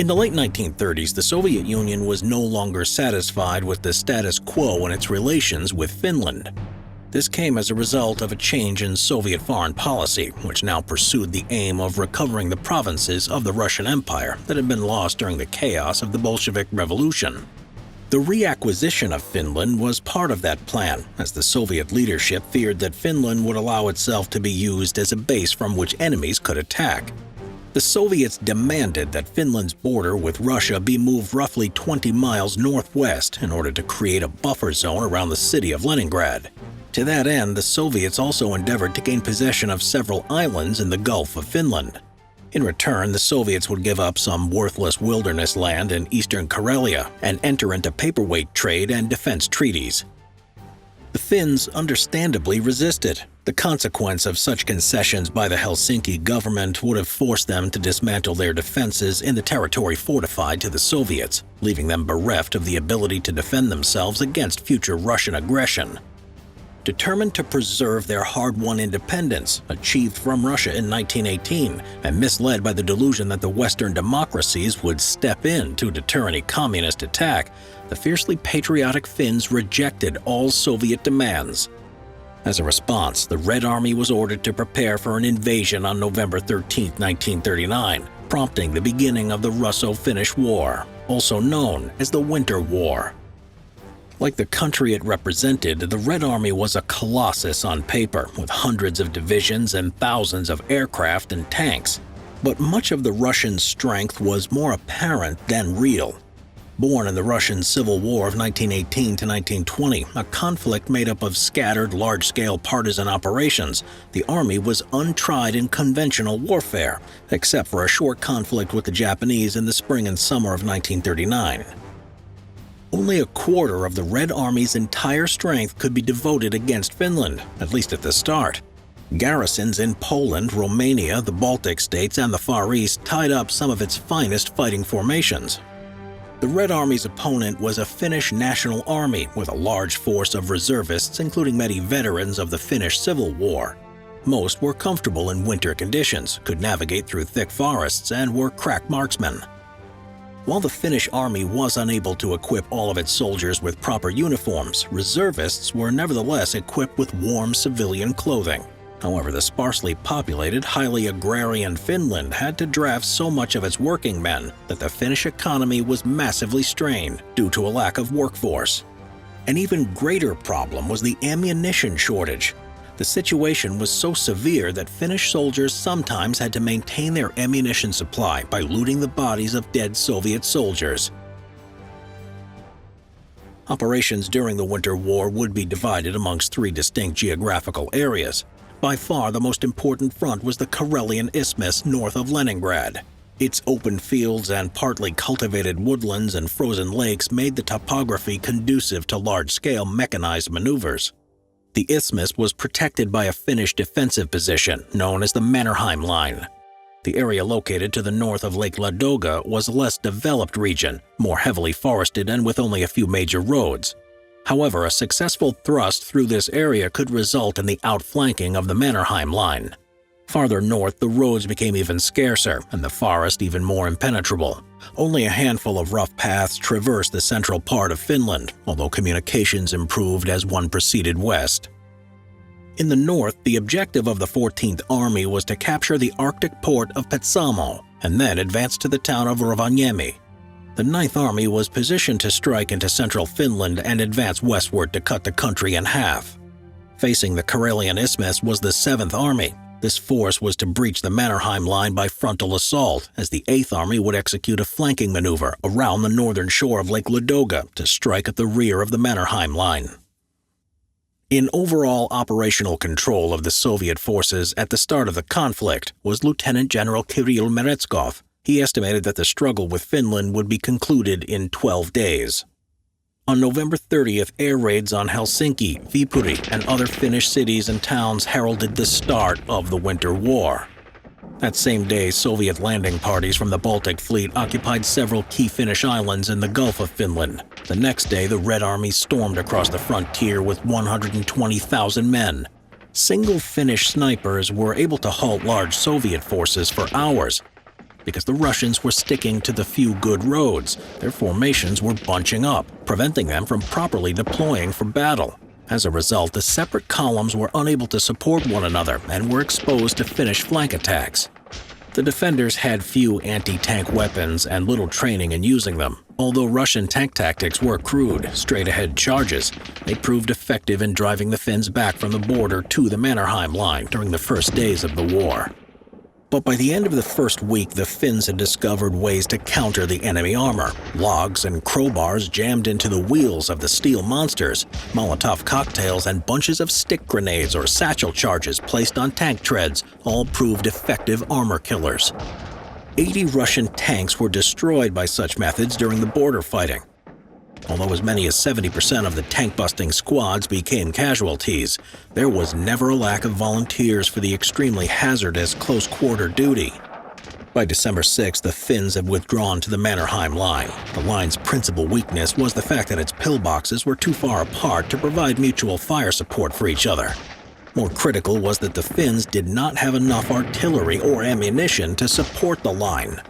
In the late 1930s, the Soviet Union was no longer satisfied with the status quo in its relations with Finland. This came as a result of a change in Soviet foreign policy, which now pursued the aim of recovering the provinces of the Russian Empire that had been lost during the chaos of the Bolshevik Revolution. The reacquisition of Finland was part of that plan, as the Soviet leadership feared that Finland would allow itself to be used as a base from which enemies could attack. The Soviets demanded that Finland's border with Russia be moved roughly 20 miles northwest in order to create a buffer zone around the city of Leningrad. To that end, the Soviets also endeavored to gain possession of several islands in the Gulf of Finland. In return, the Soviets would give up some worthless wilderness land in eastern Karelia and enter into paperweight trade and defense treaties. The Finns understandably resisted. The consequence of such concessions by the Helsinki government would have forced them to dismantle their defenses in the territory fortified to the Soviets, leaving them bereft of the ability to defend themselves against future Russian aggression. Determined to preserve their hard-won independence, achieved from Russia in 1918, and misled by the delusion that the Western democracies would step in to deter any communist attack, the fiercely patriotic Finns rejected all Soviet demands. As a response, the Red Army was ordered to prepare for an invasion on November 13, 1939, prompting the beginning of the Russo-Finnish War, also known as the Winter War. Like the country it represented, the Red Army was a colossus on paper, with hundreds of divisions and thousands of aircraft and tanks. But much of the Russian strength was more apparent than real. Born in the Russian Civil War of 1918 to 1920, a conflict made up of scattered, large-scale partisan operations, the army was untried in conventional warfare, except for a short conflict with the Japanese in the spring and summer of 1939. Only a quarter of the Red Army's entire strength could be devoted against Finland, at least at the start. Garrisons in Poland, Romania, the Baltic states, and the Far East tied up some of its finest fighting formations. The Red Army's opponent was a Finnish national army with a large force of reservists, including many veterans of the Finnish Civil War. Most were comfortable in winter conditions, could navigate through thick forests, and were crack marksmen. While the Finnish army was unable to equip all of its soldiers with proper uniforms, reservists were nevertheless equipped with warm civilian clothing. However, the sparsely populated, highly agrarian Finland had to draft so much of its working men that the Finnish economy was massively strained due to a lack of workforce. An even greater problem was the ammunition shortage. The situation was so severe that Finnish soldiers sometimes had to maintain their ammunition supply by looting the bodies of dead Soviet soldiers. Operations during the Winter War would be divided amongst three distinct geographical areas. By far the most important front was the Corellian Isthmus north of Leningrad. Its open fields and partly cultivated woodlands and frozen lakes made the topography conducive to large-scale mechanized maneuvers. The isthmus was protected by a Finnish defensive position known as the Mannerheim Line. The area located to the north of Lake Ladoga was a less developed region, more heavily forested and with only a few major roads. However, a successful thrust through this area could result in the outflanking of the Mannerheim Line. Farther north, the roads became even scarcer and the forest even more impenetrable. Only a handful of rough paths traversed the central part of Finland, although communications improved as one proceeded west. In the north, the objective of the 14th Army was to capture the Arctic port of Petsamo and then advance to the town of Rovaniemi. The 9th Army was positioned to strike into central Finland and advance westward to cut the country in half. Facing the Karelian Isthmus was the 7th Army. This force was to breach the Mannerheim Line by frontal assault, as the 8th Army would execute a flanking maneuver around the northern shore of Lake Ladoga to strike at the rear of the Mannerheim Line. In overall operational control of the Soviet forces at the start of the conflict was Lieutenant General Kirill Meretskov. He estimated that the struggle with Finland would be concluded in 12 days. On November 30th, air raids on Helsinki, Viipuri, and other Finnish cities and towns heralded the start of the Winter War. That same day, Soviet landing parties from the Baltic Fleet occupied several key Finnish islands in the Gulf of Finland. The next day, the Red Army stormed across the frontier with 120,000 men. Single Finnish snipers were able to halt large Soviet forces for hours. Because the Russians were sticking to the few good roads, their formations were bunching up, preventing them from properly deploying for battle. As a result, the separate columns were unable to support one another and were exposed to Finnish flank attacks. The defenders had few anti-tank weapons and little training in using them. Although Russian tank tactics were crude, straight-ahead charges, they proved effective in driving the Finns back from the border to the Mannerheim Line during the first days of the war. But by the end of the first week, the Finns had discovered ways to counter the enemy armor. Logs and crowbars jammed into the wheels of the steel monsters, Molotov cocktails and bunches of stick grenades or satchel charges placed on tank treads all proved effective armor killers. 80 Russian tanks were destroyed by such methods during the border fighting. Although as many as 70% of the tank-busting squads became casualties, there was never a lack of volunteers for the extremely hazardous close-quarter duty. By December 6, the Finns had withdrawn to the Mannerheim Line. The line's principal weakness was the fact that its pillboxes were too far apart to provide mutual fire support for each other. More critical was that the Finns did not have enough artillery or ammunition to support the line.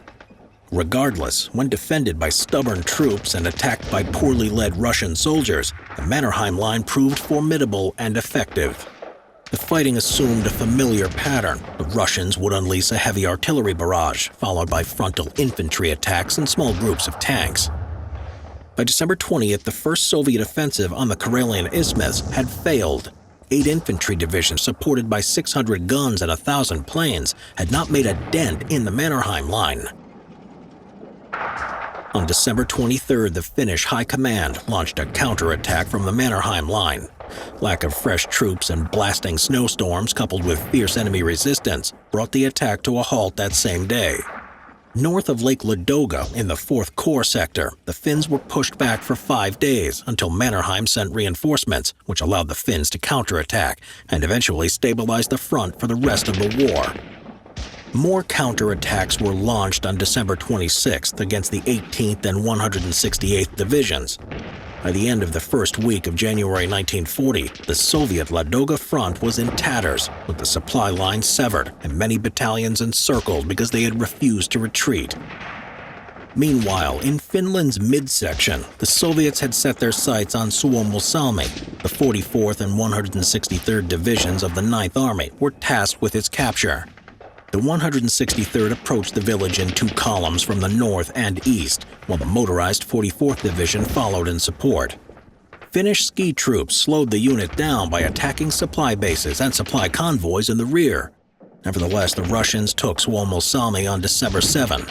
Regardless, when defended by stubborn troops and attacked by poorly led Russian soldiers, the Mannerheim Line proved formidable and effective. The fighting assumed a familiar pattern. The Russians would unleash a heavy artillery barrage, followed by frontal infantry attacks and small groups of tanks. By December 20th, the first Soviet offensive on the Corellian Isthmus had failed. 8 infantry divisions supported by 600 guns and 1,000 planes had not made a dent in the Mannerheim Line. On December 23rd, the Finnish High Command launched a counterattack from the Mannerheim Line. Lack of fresh troops and blasting snowstorms coupled with fierce enemy resistance brought the attack to a halt that same day. North of Lake Ladoga in the 4th Corps sector, the Finns were pushed back for 5 days until Mannerheim sent reinforcements, which allowed the Finns to counterattack and eventually stabilize the front for the rest of the war. More counterattacks were launched on December 26th against the 18th and 168th Divisions. By the end of the first week of January 1940, the Soviet Ladoga front was in tatters, with the supply line severed and many battalions encircled because they had refused to retreat. Meanwhile, in Finland's midsection, the Soviets had set their sights on Suomussalmi. The 44th and 163rd Divisions of the 9th Army were tasked with its capture. The 163rd approached the village in 2 columns from the north and east, while the motorized 44th Division followed in support. Finnish ski troops slowed the unit down by attacking supply bases and supply convoys in the rear. Nevertheless, the Russians took Suomussalmi on December 7.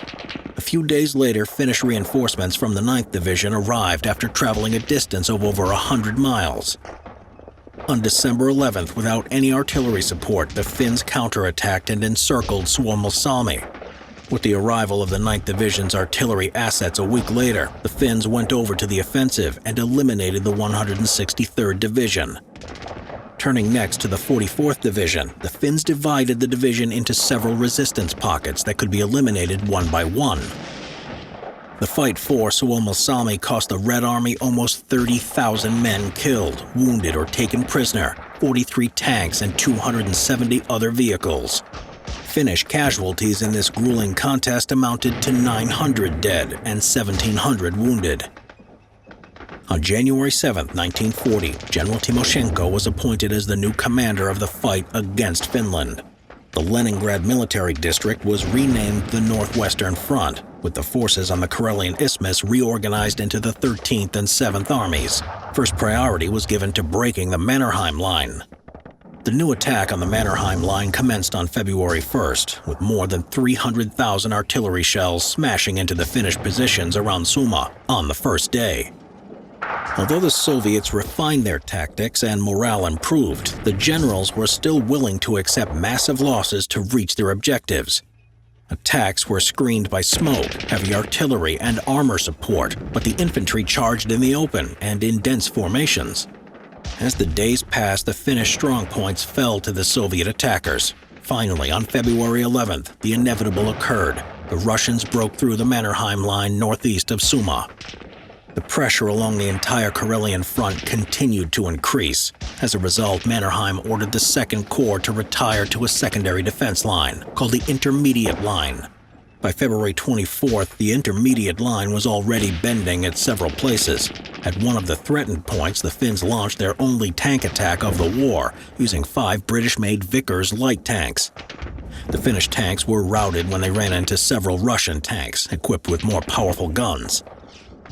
A few days later, Finnish reinforcements from the 9th Division arrived after traveling a distance of over 100 miles. On December 11th, without any artillery support, the Finns counterattacked and encircled Suomussalmi. With the arrival of the 9th Division's artillery assets a week later, the Finns went over to the offensive and eliminated the 163rd Division. Turning next to the 44th Division, the Finns divided the division into several resistance pockets that could be eliminated one by one. The fight for Suomussalmi cost the Red Army almost 30,000 men killed, wounded, or taken prisoner, 43 tanks, and 270 other vehicles. Finnish casualties in this grueling contest amounted to 900 dead and 1,700 wounded. On January 7, 1940, General Timoshenko was appointed as the new commander of the fight against Finland. The Leningrad Military District was renamed the Northwestern Front, with the forces on the Karelian Isthmus reorganized into the 13th and 7th Armies. First priority was given to breaking the Mannerheim Line. The new attack on the Mannerheim Line commenced on February 1st, with more than 300,000 artillery shells smashing into the Finnish positions around Suma on the first day. Although the Soviets refined their tactics and morale improved, the generals were still willing to accept massive losses to reach their objectives. Attacks were screened by smoke, heavy artillery, and armor support, but the infantry charged in the open and in dense formations. As the days passed, the Finnish strongpoints fell to the Soviet attackers. Finally, on February 11th, the inevitable occurred. The Russians broke through the Mannerheim Line northeast of Suma. The pressure along the entire Karelian front continued to increase. As a result, Mannerheim ordered the 2nd Corps to retire to a secondary defense line, called the Intermediate Line. By February 24th, the intermediate line was already bending at several places. At one of the threatened points, the Finns launched their only tank attack of the war, using 5 British-made Vickers light tanks. The Finnish tanks were routed when they ran into several Russian tanks, equipped with more powerful guns.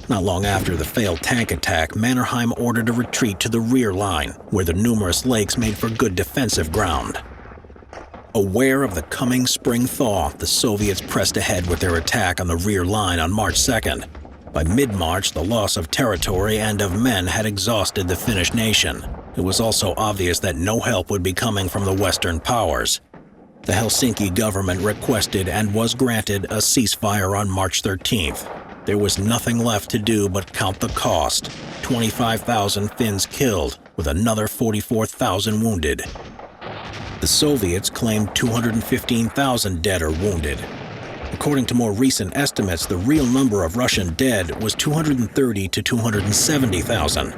Not long after the failed tank attack, Mannerheim ordered a retreat to the rear line, where the numerous lakes made for good defensive ground. Aware of the coming spring thaw, the Soviets pressed ahead with their attack on the rear line on March 2nd. By mid-March, the loss of territory and of men had exhausted the Finnish nation. It was also obvious that no help would be coming from the Western powers. The Helsinki government requested and was granted a ceasefire on March 13th. There was nothing left to do but count the cost. 25,000 Finns killed, with another 44,000 wounded. The Soviets claimed 215,000 dead or wounded. According to more recent estimates, the real number of Russian dead was 230 to 270,000.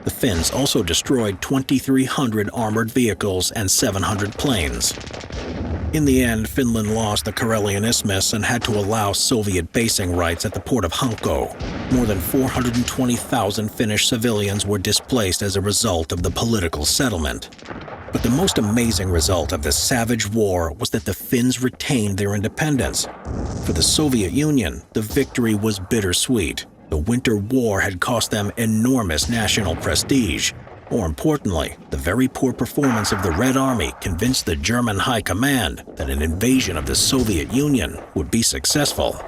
The Finns also destroyed 2,300 armored vehicles and 700 planes. In the end, Finland lost the Corellian Isthmus and had to allow Soviet basing rights at the port of Hanko. More than 420,000 Finnish civilians were displaced as a result of the political settlement. But the most amazing result of this savage war was that the Finns retained their independence. For the Soviet Union, the victory was bittersweet. The Winter War had cost them enormous national prestige. More importantly, the very poor performance of the Red Army convinced the German High Command that an invasion of the Soviet Union would be successful.